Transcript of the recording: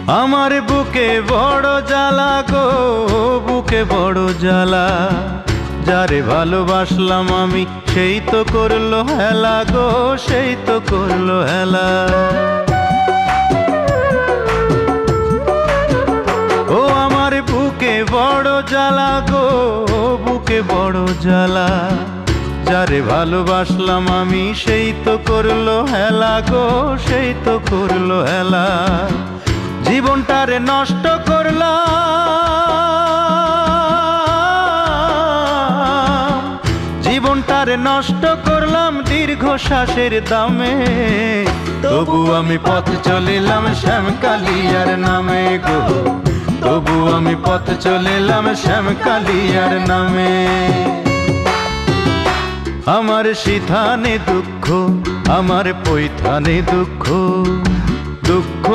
আমার বুকে বড় জ্বালা গো, বুকে বড় জ্বালা। যারে ভালোবাসলাম আমি সেই তো করলো হেলা গো, সেই তো করলো হেলা। ও আমার বুকে বড় জ্বালা গো, বুকে বড় জ্বালা। যারে ভালোবাসলাম আমি সেই তো করলো হেলা গো, সেই তো করলো হেলা। জীবনটারে নষ্ট করলাম, জীবনটারে নষ্ট করলাম দীর্ঘশ্বাসের দামে। তবু আমি পথ চলিলাম শ্যামকালিয়ার নামে গো, তবু আমি পথ চলিলাম শ্যামকালিয়ার নামে। আমার সিথানে দুঃখ, আমার পৈথানে দুঃখ, দুঃখ